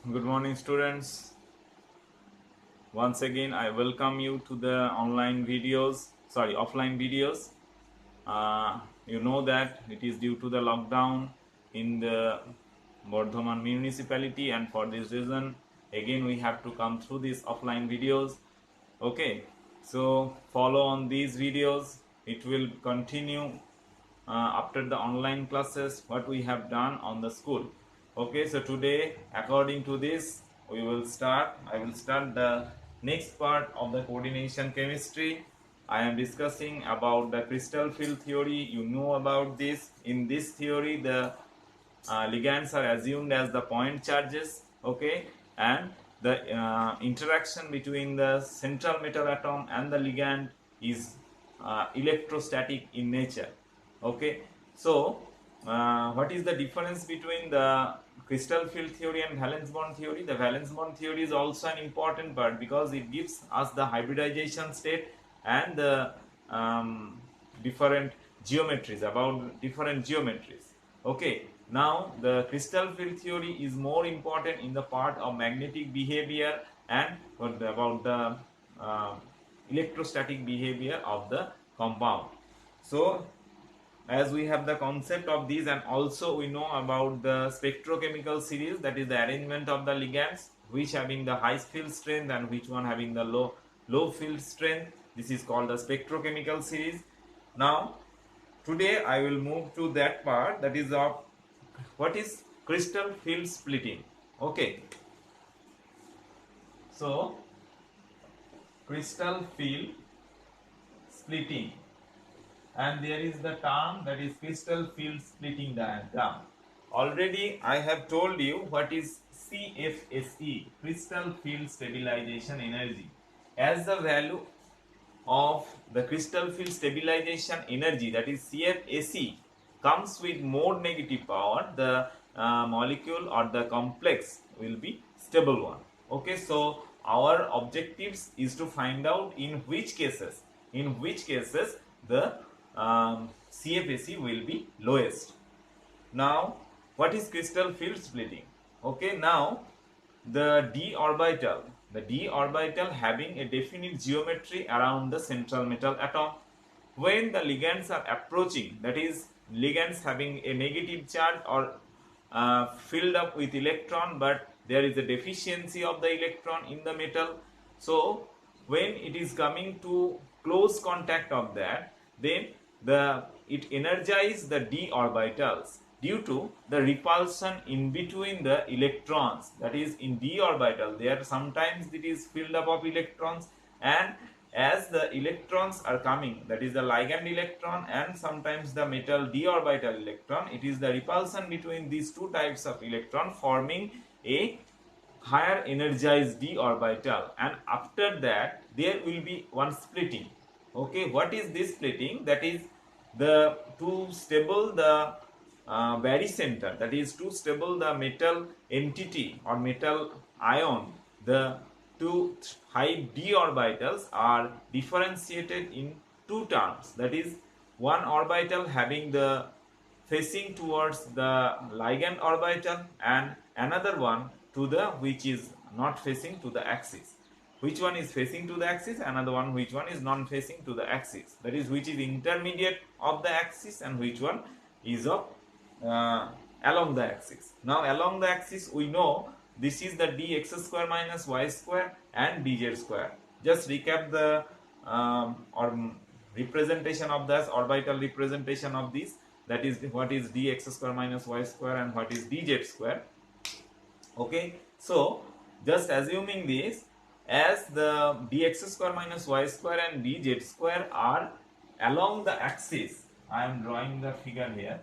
Good morning, students. Once again, I welcome you to the offline videos. You know that it is due to the lockdown in the Bardhaman municipality, and for this reason, again we have to come through these offline videos. Okay, so follow on these videos. It will continue after the online classes what we have done on the school. Okay, so today according to this I will start the next part of the coordination chemistry. I am discussing about the crystal field theory. You know about this. In this theory, the ligands are assumed as the point charges. Okay, and the interaction between the central metal atom and the ligand is electrostatic in nature. Okay, so what is the difference between the crystal field theory and valence bond theory? The valence bond theory is also an important part because it gives us the hybridization state and the different geometries, about different geometries. Okay, now the crystal field theory is more important in the part of magnetic behavior and about the uh, electrostatic behavior of the compound. So as we have the concept of these, and also we know about the spectrochemical series, that is the arrangement of the ligands, which having the high field strength and which one having the low field strength. This is called the spectrochemical series. Now today I will move to that part, that is of what is crystal field splitting. Okay, so crystal field splitting, and there is the term that is crystal field splitting diagram. Already I have told you what is CFSE, crystal field stabilization energy. As the value of the crystal field stabilization energy, that is CFSE, comes with more negative power, the molecule or the complex will be stable one. Okay, so our objectives is to find out in which cases the CFSE will be lowest. Now, what is crystal field splitting? Okay, now the d orbital having a definite geometry around the central metal atom. When the ligands are approaching, that is ligands having a negative charge or filled up with electron, but there is a deficiency of the electron in the metal. So when it is coming to close contact of that, then it energizes the d orbitals due to the repulsion in between the electrons. That is, in d orbital there sometimes it is filled up of electrons, and as the electrons are coming, that is the ligand electron and sometimes the metal d orbital electron, it is the repulsion between these two types of electron forming a higher energized d orbital, and after that there will be one splitting. Okay, what is this splitting? That is the to stable the barycenter, that is to stable the metal entity or metal ion, the two high d orbitals are differentiated in two terms. That is, one orbital having the facing towards the ligand orbital and another one to the which is not facing to the axis. Which one is facing to the axis? Another one which one is non facing to the axis, that is which is intermediate of the axis and which one is of uh, along the axis. Now along the axis we know this is the dx square minus y square and dz square. Just recap the or representation of this orbital representation of this, that is what is dx square minus y square and what is dz square. Okay, so just assuming this, as the dx square minus y square and dz square are along the axis, I am drawing the figure here,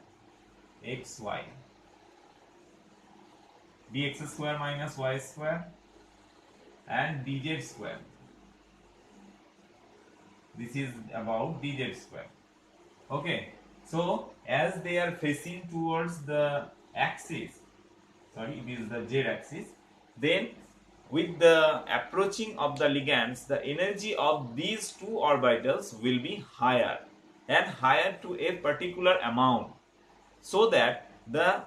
xy, dx square minus y square and dz square. This is about dz square. Okay, so as they are facing towards the axis, sorry, it is the z axis, then with the approaching of the ligands, the energy of these two orbitals will be higher and higher to a particular amount, so that the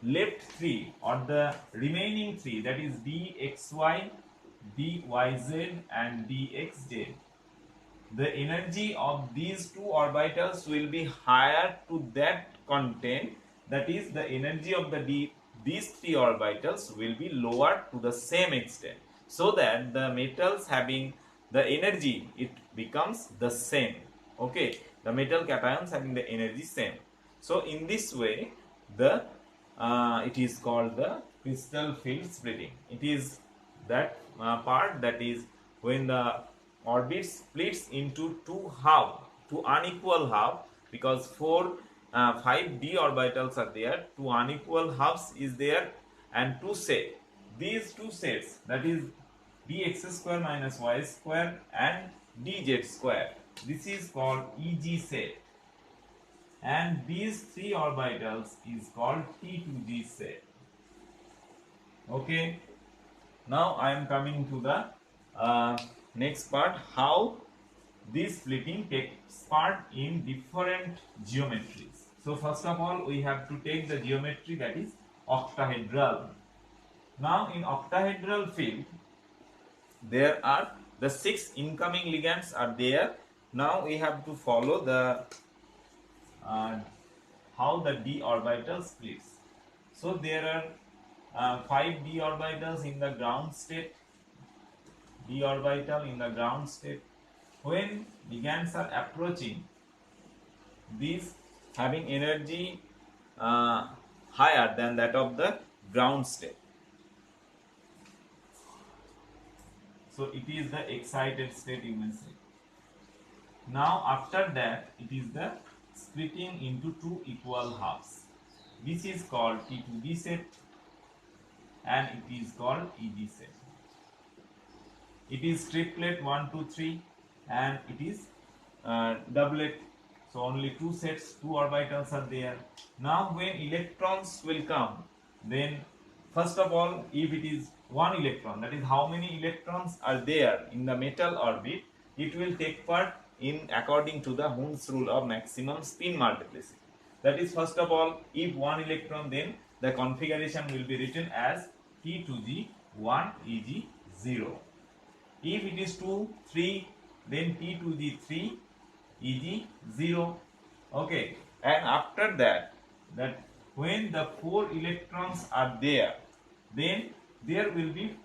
left 3 or the remaining 3, that is dxy, dyz and dxz, the energy of these two orbitals will be higher to that content, that is the energy of these three orbitals will be lower to the same extent, so that the metals having the energy, it becomes the same. Okay, the metal cations having the energy same. So in this way, the it is called the crystal field splitting. It is that part, that is when the orbit splits into two unequal half, because 5 d orbitals are there, two unequal halves is there, and two set. These two sets, that is dx square minus y square and dz square, this is called Eg set, and these three orbitals is called T2g set. Okay, now I am coming to the next part, how this splitting takes part in different geometries. So first of all, we have to take the geometry that is octahedral. Now in octahedral field, there are the 6 incoming ligands are there. Now we have to follow the how the d orbital splits. So there are 5 d orbitals in the ground state, d orbital in the ground state. When ligands are approaching, these having energy higher than that of the ground state. So it is the excited state, you may say. Now after that, it is the splitting into two equal halves. This is called T2g set and it is called Eg set. It is triplet 1, 2, 3 and it is doublet. So only two sets, two orbitals are there. Now when electrons will come, then first of all, if it is one electron, that is how many electrons are there in the metal orbit, it will take part in according to the Hund's rule of maximum spin multiplicity. That is, first of all, if one electron, then the configuration will be written as T2g 1 Eg 0. If it is 2, 3, then T2g 3 Eg 0. Okay, and after that when the 4 electrons are there, then there will be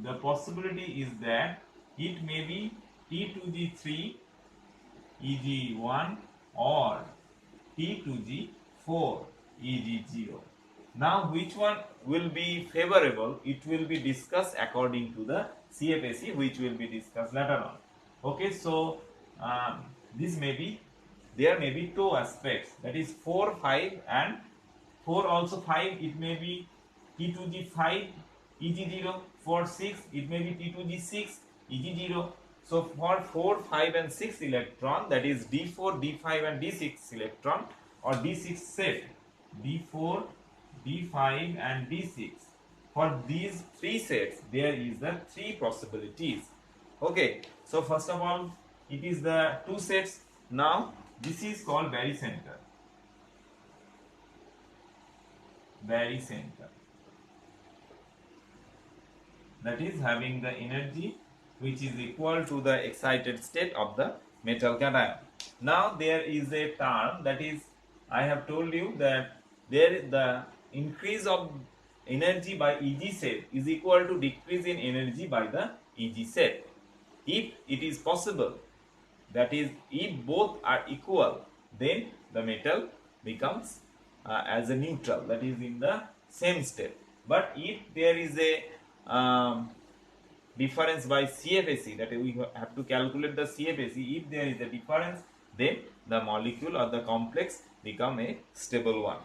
the possibility is that it may be T2g 3 Eg 1 or T2g 4 Eg 0. Now which one will be favorable, it will be discussed according to the CFSE, which will be discussed later on. Okay, so this may be, there may be two aspects, that is 4, 5 and 4 also 5, it may be T2g 5 Eg 0, for 6 it may be T2g 6 Eg 0. So for 4, 5 and 6 electron, that is D4, D5 and D6 electron or D6 set, D4, D5 and D6, for these three sets there is the three possibilities. Okay, so first of all, it is the two sets. Now this is called barycenter. Barycenter, that is having the energy which is equal to the excited state of the metal cation. Now there is a term, that is, I have told you that there is the increase of energy by Eg set is equal to decrease in energy by the Eg set. If it is possible, that is, if both are equal, then the metal becomes as a neutral, that is in the same state. But if there is a difference by CFSE, that we have to calculate the CFSE, if there is a difference, then the molecule or the complex become a stable one.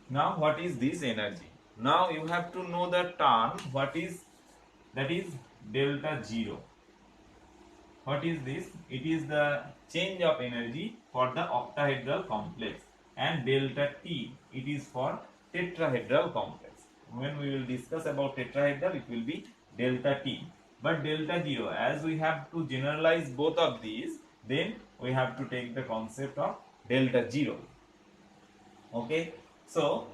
Now what is this energy? Now you have to know the term, what is, that is delta 0. What is this? It is the change of energy for the octahedral complex, and delta T, it is for tetrahedral complex. When we will discuss about tetrahedral, it will be delta T. But delta 0, as we have to generalize both of these, then we have to take the concept of delta 0. Okay, so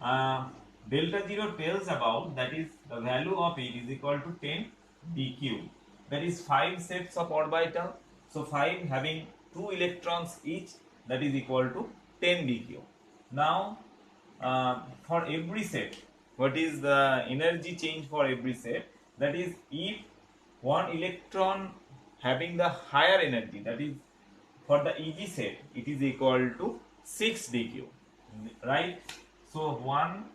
delta 0 tells about, that is the value of it is equal to 10 dq, that is 5 sets of orbital, so 5 having 2 electrons each, that is equal to 10 dq. Now for every set, what is the energy change for every set, that is if one electron having the higher energy, that is for the EG set it is equal to 6 dq, right? So one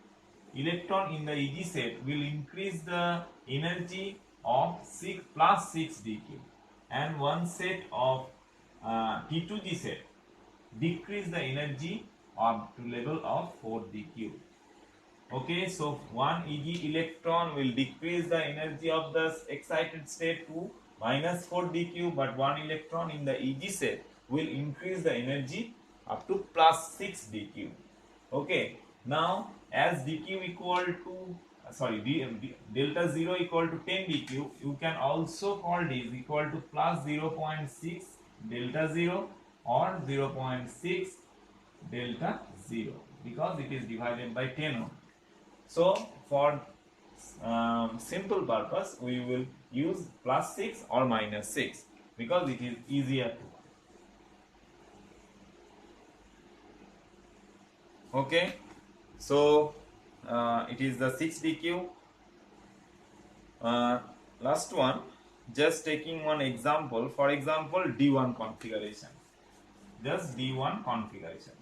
electron in the EG set will increase the energy of 6 plus 6 dq, and one set of T2G set decrease the energy up to level of 4 dq. Okay, so one EG electron will decrease the energy of the excited state to minus 4 dq, but one electron in the EG set will increase the energy up to plus 6 dq. Okay, now as dq equal to delta 0 equal to 10 dq, you can also call this equal to plus 0.6 delta 0 or 0.6 delta 0, because it is divided by 10 only. So for simple purpose we will use plus 6 or minus 6 because it is easier to. Okay, so it is the 6 dq. Last one, just taking one example, for example D1 configuration, just D1 configuration.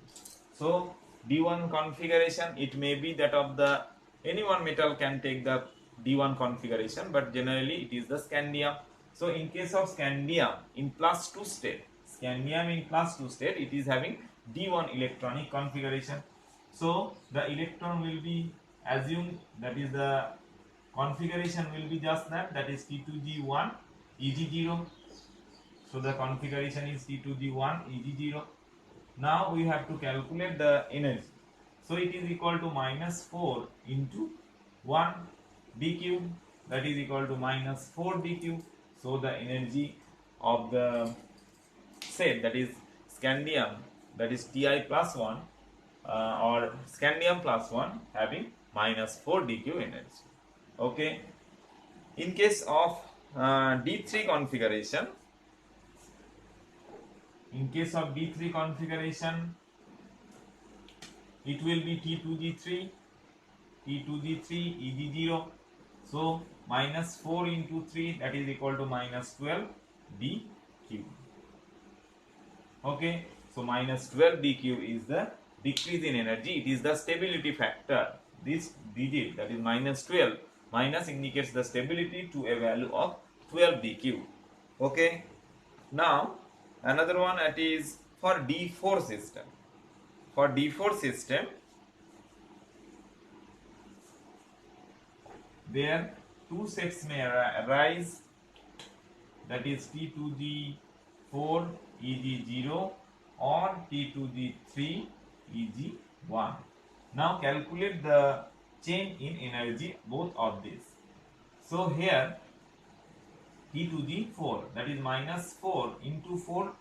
So D1 configuration, it may be that of the any one metal can take the D1 configuration, but generally it is the scandium. So in case of scandium in plus 2 state, it is having D1 electronic configuration. So the electron will be assumed, that is the configuration will be just that is T2G1 Eg0. So the configuration is T2G1 Eg0. Now we have to calculate the energy. So it is equal to minus 4 into 1 dq, that is equal to minus 4 dq. So the energy of the set, that is scandium, that is Ti plus 1 or scandium plus 1 having minus 4 dq energy. Okay, in case of D3 configuration, it will be T2G3 Eg0. So minus 4 into 3, that is equal to minus 12 dq. Okay, so minus 12 dq is the decrease in energy. It is the stability factor. This digit, that is minus 12, minus indicates the stability to a value of 12 dq. Okay, now another one, that is for D4 system. For D4 system, there two sets may arise, that is T2G4 Eg0 or T2G3 Eg1. Now calculate the change in energy both of these. So here T2G4, that is minus 4 into 4,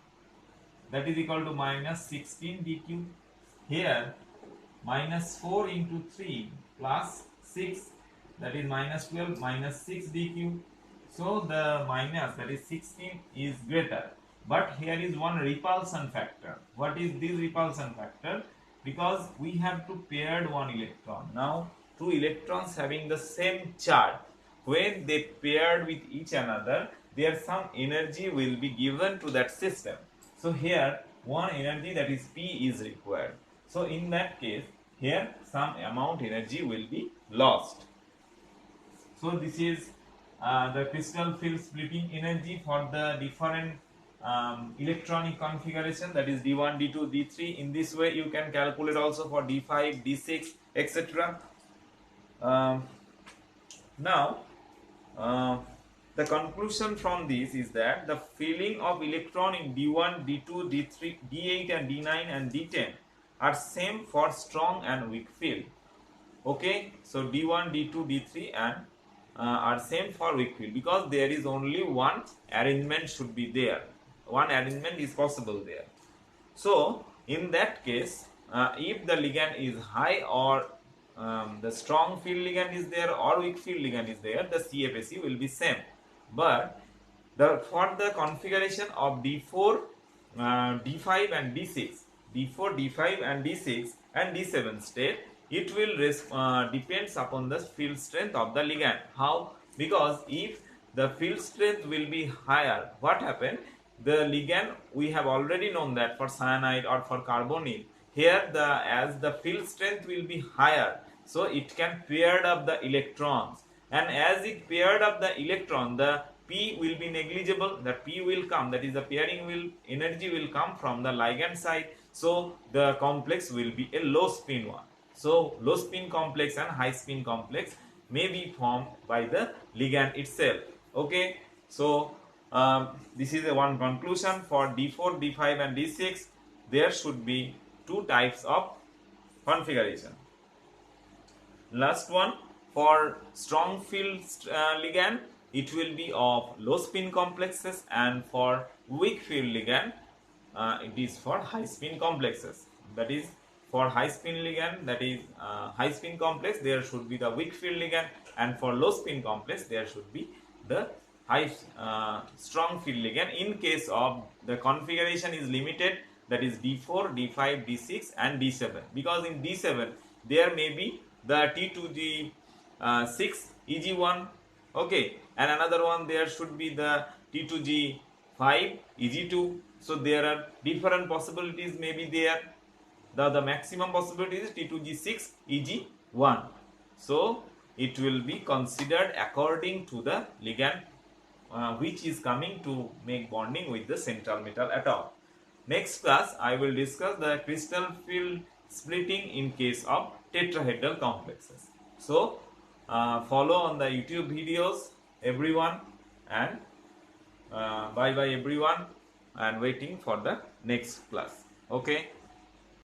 that is equal to minus 16 dq. Here minus 4 into 3 plus 6, that is minus 12, minus 6 dq. So the minus, that is 16, is greater, but here is one repulsion factor. What is this repulsion factor? Because we have to paired one electron. Now two electrons having the same charge, when they paired with each another, there some energy will be given to that system. So here one energy, that is P, is required. So in that case, here some amount energy will be lost. So this is the crystal field splitting energy for the different electronic configuration, that is D1, D2, D3. In this way you can calculate also for D5, D6, etc. Now the conclusion from this is that the filling of electron in D1, D2, D3, D8 and D9 and D10 are same for strong and weak field. Okay, so D1, D2, D3 and are same for weak field, because there is only one arrangement should be there. One arrangement is possible there. So in that case, if the ligand is high or the strong field ligand is there or weak field ligand is there, the CFAC will be same. But for the configuration of D4, D5 and D6, D4, D5 and D6 and D7 state, it will depends upon the field strength of the ligand. How? Because if the field strength will be higher, what happen? The ligand, we have already known that for cyanide or for carbonyl, here as the field strength will be higher, so it can pair up the electrons, and as it paired up the electron, the P will be negligible, the P will come, that is the pairing energy will come from the ligand side, so the complex will be a low spin one. So low spin complex and high spin complex may be formed by the ligand itself. Okay, so this is one conclusion for D4, D5 and D6. There should be two types of configuration. Last one, for strong field ligand, it will be of low spin complexes, and for weak field ligand, it is for high spin complexes. That is, for high spin ligand, that is high spin complex, there should be the weak field ligand, and for low spin complex, there should be the high strong field ligand. In case of the configuration is limited, that is D4, D5, D6 and D7, because in D7 there may be the T2G6 EG1, okay, and another one there should be the T2G5 EG2. So there are different possibilities may be there. The maximum possibility is T2G6 EG1. So it will be considered according to the ligand which is coming to make bonding with the central metal atom. Next class I will discuss the crystal field splitting in case of tetrahedral complexes. So follow on the YouTube videos everyone, and bye bye everyone, and waiting for the next class. Okay.